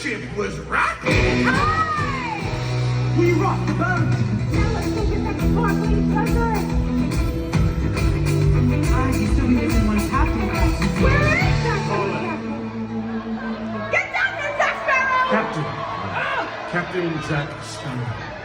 ship was rocking. Aye! We rocked the boat. Now let's go get that sparkling treasure. You still be missing one captain. Where is that captain? Get down there, Jack Sparrow! Captain. Captain Jack Sparrow.